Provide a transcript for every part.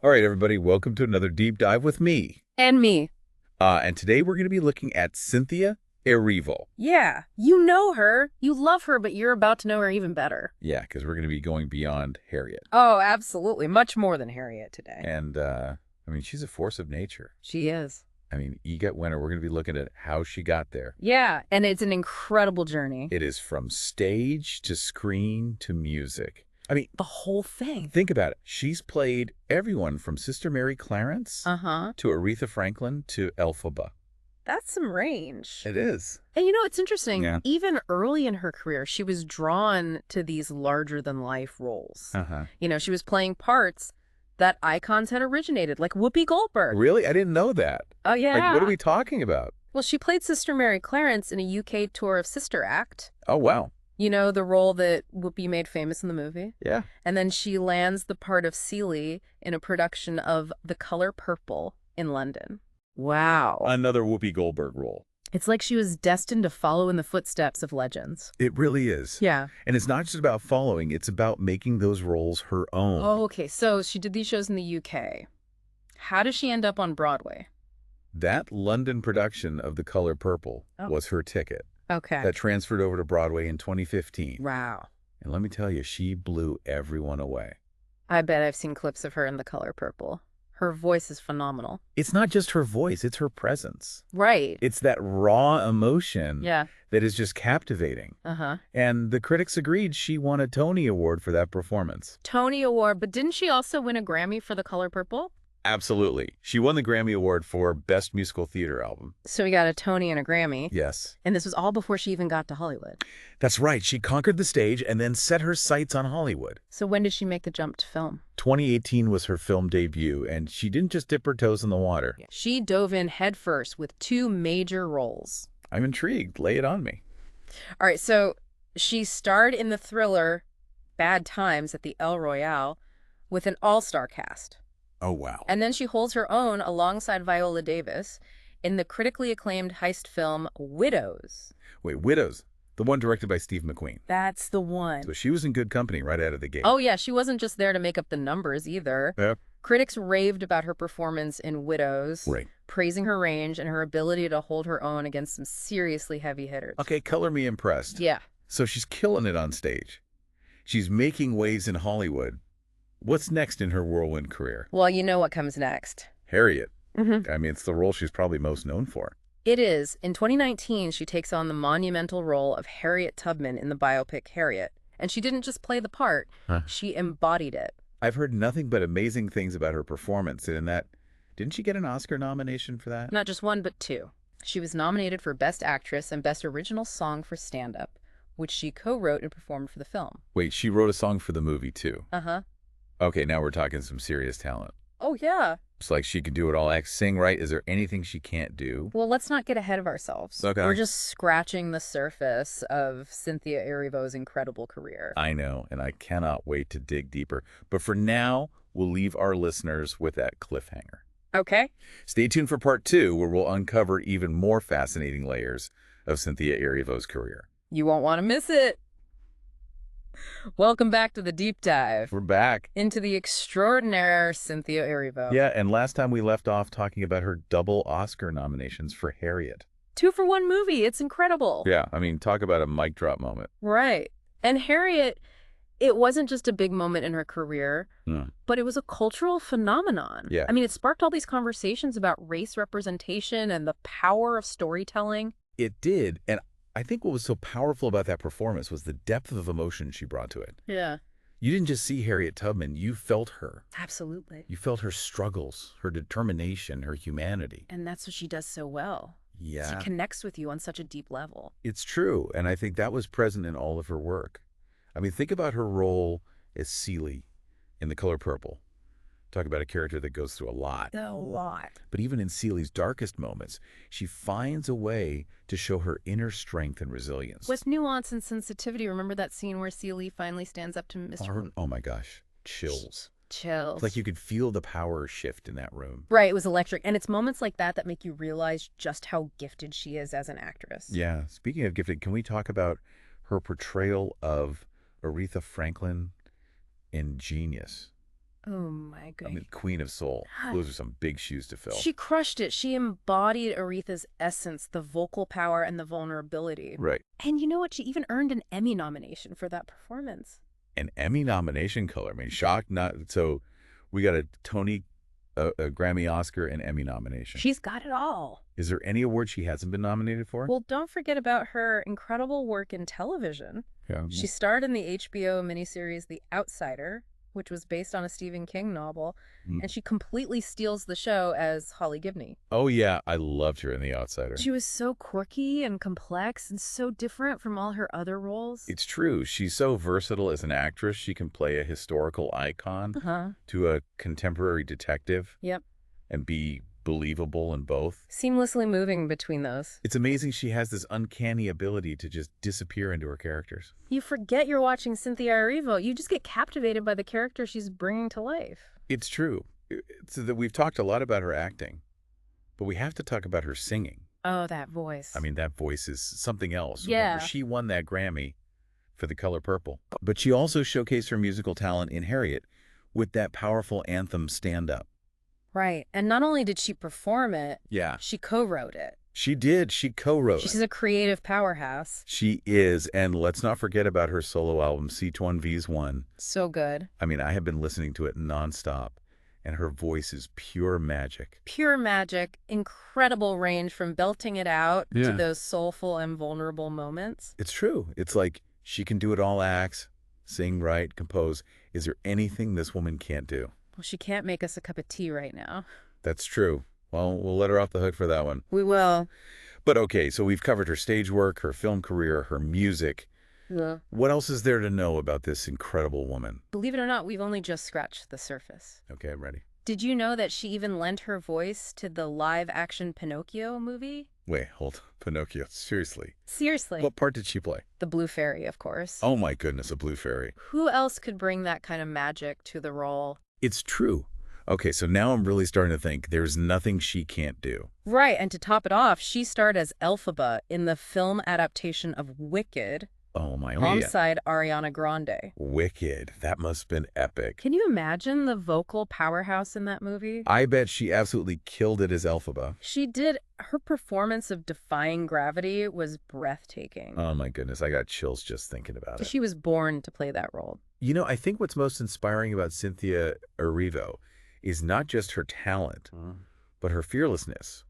All right, everybody, welcome to another deep dive with me. And me. And today we're going to be looking at Cynthia Erivo. Yeah, you know her, you love her, but you're about to know her even better. Yeah, because we're going to be going beyond Harriet. Oh, absolutely. Much more than Harriet today. And, she's a force of nature. She is. EGOT winner, we're going to be looking at how she got there. Yeah, and it's an incredible journey. It is from stage to screen to music. The whole thing. Think about it. She's played everyone from Sister Mary Clarence to Aretha Franklin to Elphaba. That's some range. It is. And it's interesting. Yeah. Even early in her career, she was drawn to these larger-than-life roles. She was playing parts that icons had originated, like Whoopi Goldberg. Really? I didn't know that. Oh, yeah. Like, what are we talking about? Well, she played Sister Mary Clarence in a UK tour of Sister Act. Oh, wow. The role that Whoopi made famous in the movie? Yeah. And then she lands the part of Celie in a production of The Color Purple in London. Wow. Another Whoopi Goldberg role. It's like she was destined to follow in the footsteps of legends. It really is. Yeah. And it's not just about following, it's about making those roles her own. Oh, okay. So she did these shows in the UK. How does she end up on Broadway? That London production of The Color Purple was her ticket. Okay. That transferred over to Broadway in 2015. Wow. And let me tell you, she blew everyone away. I bet I've seen clips of her in The Color Purple. Her voice is phenomenal. It's not just her voice, it's her presence. Right. It's that raw emotion that is just captivating. And the critics agreed she won a Tony Award for that performance. Tony Award, but didn't she also win a Grammy for The Color Purple? Absolutely. She won the Grammy Award for Best Musical Theater Album. So we got a Tony and a Grammy. Yes. And this was all before she even got to Hollywood. That's right. She conquered the stage and then set her sights on Hollywood. So when did she make the jump to film? 2018 was her film debut, and she didn't just dip her toes in the water. She dove in headfirst with 2 major roles. I'm intrigued. Lay it on me. All right, so she starred in the thriller Bad Times at the El Royale with an all-star cast. Oh, wow. And then she holds her own alongside Viola Davis in the critically acclaimed heist film Widows. Wait, Widows? The one directed by Steve McQueen. That's the one. So she was in good company right out of the gate. Oh, yeah. She wasn't just there to make up the numbers either. Yeah. Critics raved about her performance in Widows, Right. praising her range and her ability to hold her own against some seriously heavy hitters. Okay, color me impressed. Yeah. So she's killing it on stage. She's making waves in Hollywood. What's next in her whirlwind career? Well, you know what comes next. Harriet. It's the role she's probably most known for. It is. In 2019, she takes on the monumental role of Harriet Tubman in the biopic Harriet. And she didn't just play the part, she embodied it. I've heard nothing but amazing things about her performance, and in that, didn't she get an Oscar nomination for that? Not just 1, but 2. She was nominated for Best Actress and Best Original Song for Stand-Up, which she co-wrote and performed for the film. Wait, she wrote a song for the movie, too? Uh-huh. Okay, now we're talking some serious talent. Oh, yeah. It's like she can do it all. Act, sing, right? Is there anything she can't do? Well, let's not get ahead of ourselves. Okay. We're just scratching the surface of Cynthia Erivo's incredible career. I know, and I cannot wait to dig deeper. But for now, we'll leave our listeners with that cliffhanger. Okay. Stay tuned for part 2, where we'll uncover even more fascinating layers of Cynthia Erivo's career. You won't want to miss it. Welcome back to the deep dive. We're back. Into the extraordinary Cynthia Erivo. Yeah, and last time we left off talking about her double Oscar nominations for Harriet. 2 for 1 movie. It's incredible. Yeah, talk about a mic drop moment. Right. And Harriet, it wasn't just a big moment in her career, but it was a cultural phenomenon. Yeah. It sparked all these conversations about race representation and the power of storytelling. It did, and I think what was so powerful about that performance was the depth of emotion she brought to it. Yeah. You didn't just see Harriet Tubman, you felt her. Absolutely. You felt her struggles, her determination, her humanity. And that's what she does so well. Yeah. She connects with you on such a deep level. It's true, and I think that was present in all of her work. Think about her role as Celie in The Color Purple. Talk about a character that goes through a lot. A lot. But even in Celie's darkest moments, she finds a way to show her inner strength and resilience. With nuance and sensitivity. Remember that scene where Celie finally stands up to Mr. Oh my gosh. Chills. Chills. It's like you could feel the power shift in that room. Right. It was electric. And it's moments like that that make you realize just how gifted she is as an actress. Yeah. Speaking of gifted, can we talk about her portrayal of Aretha Franklin in Genius? Oh my I mean, goodness. Queen of Soul. Those are some big shoes to fill. She crushed it. She embodied Aretha's essence, the vocal power and the vulnerability. Right. And you know what? She even earned an Emmy nomination for that performance. An Emmy nomination, Color. I mean, shocked not. So we got a Tony, a Grammy, Oscar, and Emmy nomination. She's got it all. Is there any award she hasn't been nominated for? Well, don't forget about her incredible work in television. Yeah. She starred in the HBO miniseries The Outsider, which was based on a Stephen King novel, and she completely steals the show as Holly Gibney. Oh, yeah. I loved her in The Outsider. She was so quirky and complex and so different from all her other roles. It's true. She's so versatile as an actress. She can play a historical icon to a contemporary detective. Yep. And be believable in both. Seamlessly moving between those. It's amazing she has this uncanny ability to just disappear into her characters. You forget you're watching Cynthia Erivo. You just get captivated by the character she's bringing to life. It's true. So that we've talked a lot about her acting, but we have to talk about her singing. Oh, that voice. I mean, that voice is something else. Yeah. Remember, she won that Grammy for The Color Purple. But she also showcased her musical talent in Harriet with that powerful anthem, Stand Up. Right. And not only did she perform it, Yeah. she co-wrote it. She did. She co-wrote it. She's a creative powerhouse. She is. And let's not forget about her solo album, C21V's One. So good. I mean, I have been listening to it nonstop, and her voice is pure magic. Pure magic, incredible range from belting it out to those soulful and vulnerable moments. It's true. It's like she can do it all acts, sing, write, compose. Is there anything this woman can't do? Well, she can't make us a cup of tea right now. That's true. Well, we'll let her off the hook for that one. We will. But okay, so we've covered her stage work, her film career, her music. Yeah. What else is there to know about this incredible woman? Believe it or not, we've only just scratched the surface. Okay, I'm ready. Did you know that she even lent her voice to the live-action Pinocchio movie? Wait, hold on. Pinocchio, seriously. Seriously. What part did she play? The Blue Fairy, of course. Oh my goodness, a blue fairy. Who else could bring that kind of magic to the role? It's true. Okay, so now I'm really starting to think there's nothing she can't do. Right, and to top it off, she starred as Elphaba in the film adaptation of Wicked, Oh my God. alongside Ariana Grande. Wicked. That must have been epic. Can you imagine the vocal powerhouse in that movie? I bet she absolutely killed it as Elphaba. She did. Her performance of Defying Gravity was breathtaking. Oh my goodness, I got chills just thinking about it. She was born to play that role. You know, I think what's most inspiring about Cynthia Erivo is not just her talent, but her fearlessness.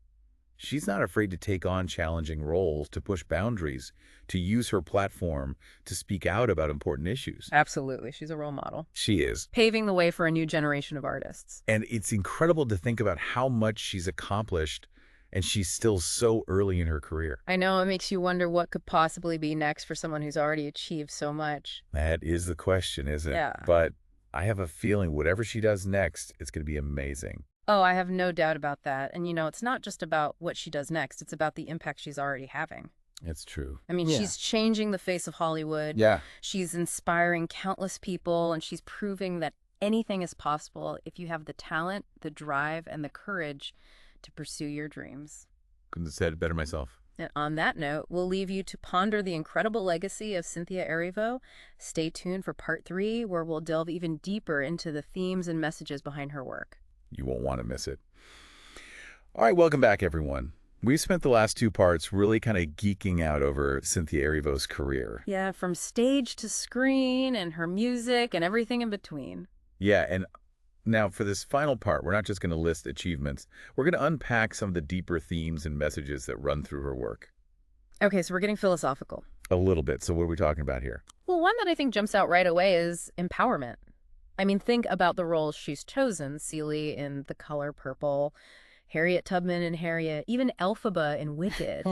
She's not afraid to take on challenging roles, to push boundaries, to use her platform to speak out about important issues. Absolutely. She's a role model. She is. Paving the way for a new generation of artists. And it's incredible to think about how much she's accomplished, and she's still so early in her career. I know, it makes you wonder what could possibly be next for someone who's already achieved so much. That is the question, isn't it? Yeah. But I have a feeling whatever she does next, it's going to be amazing. Oh, I have no doubt about that. And, you know, it's not just about what she does next. It's about the impact she's already having. It's true. I mean, she's changing the face of Hollywood. Yeah. She's inspiring countless people, and she's proving that anything is possible if you have the talent, the drive, and the courage to pursue your dreams. Couldn't have said it better myself. And on that note, we'll leave you to ponder the incredible legacy of Cynthia Erivo. Stay tuned for part 3, where we'll delve even deeper into the themes and messages behind her work. You won't want to miss it. All right, welcome back, everyone. We've spent the last 2 parts really kind of geeking out over Cynthia Erivo's career. Yeah, from stage to screen and her music and everything in between. Yeah, and now for this final part, we're not just going to list achievements. We're going to unpack some of the deeper themes and messages that run through her work. Okay, so we're getting philosophical. A little bit. So what are we talking about here? Well, one that I think jumps out right away is empowerment. I mean, think about the roles she's chosen. Celie in The Color Purple, Harriet Tubman in Harriet, even Elphaba in Wicked.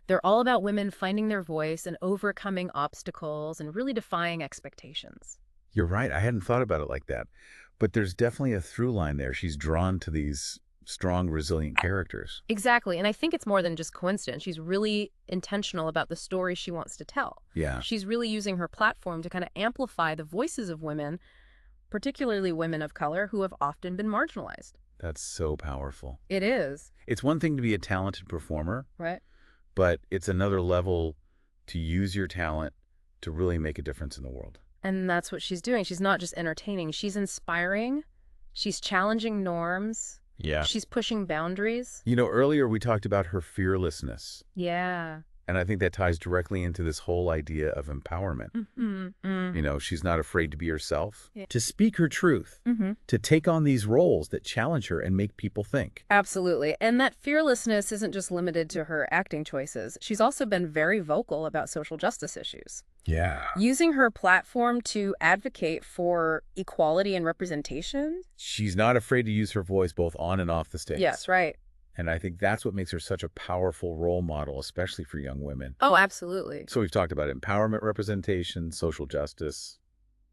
They're all about women finding their voice and overcoming obstacles and really defying expectations. You're right. I hadn't thought about it like that. But there's definitely a through line there. She's drawn to these strong, resilient characters. Exactly. And I think it's more than just coincidence. She's really intentional about the story she wants to tell. Yeah. She's really using her platform to kind of amplify the voices of women, particularly women of color who have often been marginalized. That's so powerful. It is. It's one thing to be a talented performer, Right. but it's another level to use your talent to really make a difference in the world. And that's what she's doing. She's not just entertaining. She's inspiring She's challenging norms. Yeah. She's pushing boundaries. You know, earlier we talked about her fearlessness. Yeah. And I think that ties directly into this whole idea of empowerment. You know, she's not afraid to be herself, to speak her truth, to take on these roles that challenge her and make people think. Absolutely. And that fearlessness isn't just limited to her acting choices. She's also been very vocal about social justice issues. Yeah. Using her platform to advocate for equality and representation. She's not afraid to use her voice both on and off the stage. Yes, right. And I think that's what makes her such a powerful role model, especially for young women. Oh, absolutely. So we've talked about empowerment, representation, social justice,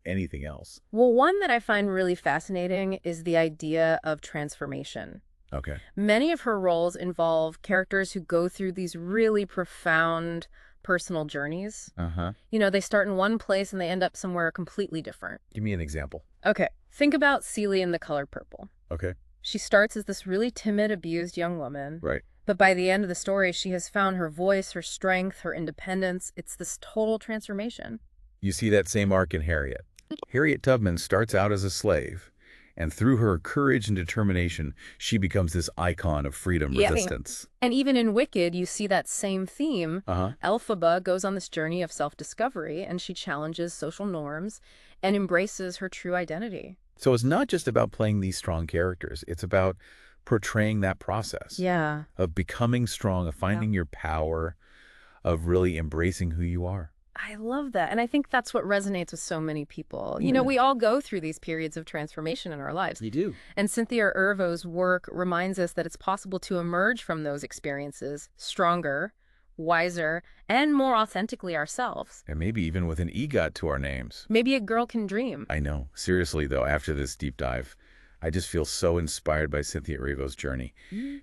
anything else. Well, one that I find really fascinating is the idea of transformation. Okay. Many of her roles involve characters who go through these really profound personal journeys. You know, they start in one place and they end up somewhere completely different. Give me an example. Okay. Think about Celie in The Color Purple. Okay. She starts as this really timid, abused young woman. Right. But by the end of the story, she has found her voice, her strength, her independence. It's this total transformation. You see that same arc in Harriet. Harriet Tubman starts out as a slave, and through her courage and determination, she becomes this icon of freedom resistance. And even in Wicked, you see that same theme. Elphaba goes on this journey of self-discovery, and she challenges social norms and embraces her true identity. So it's not just about playing these strong characters. It's about portraying that process. Yeah. Of becoming strong, of finding your power, of really embracing who you are. I love that. And I think that's what resonates with so many people. You know, we all go through these periods of transformation in our lives. You do. And Cynthia Erivo's work reminds us that it's possible to emerge from those experiences stronger, wiser, and more authentically ourselves. And maybe even with an EGOT to our names. Maybe a girl can dream. I know. Seriously, though, after this deep dive, I just feel so inspired by Cynthia Erivo's journey.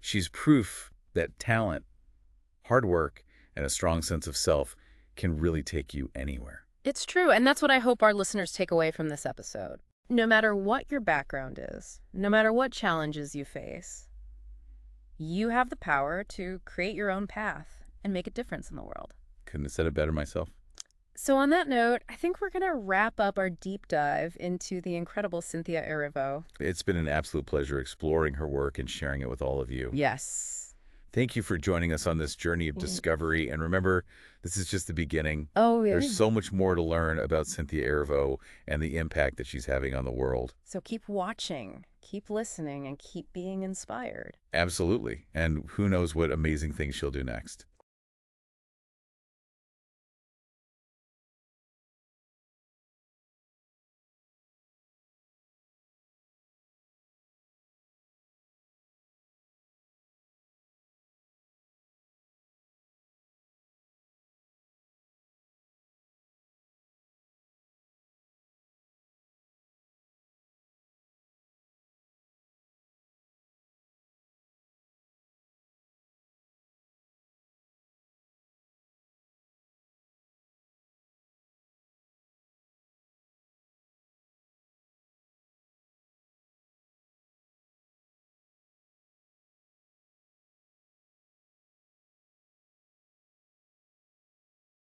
She's proof that talent, hard work, and a strong sense of self can really take you anywhere. It's true, and that's what I hope our listeners take away from this episode. No matter what your background is, no matter what challenges you face, you have the power to create your own path and make a difference in the world. Couldn't have said it better myself. So on that note, I think we're going to wrap up our deep dive into the incredible Cynthia Erivo. It's been an absolute pleasure exploring her work and sharing it with all of you. Yes. Thank you for joining us on this journey of discovery. And remember, this is just the beginning. Oh, yeah. There's so much more to learn about Cynthia Erivo and the impact that she's having on the world. So keep watching, keep listening, and keep being inspired. Absolutely. And who knows what amazing things she'll do next.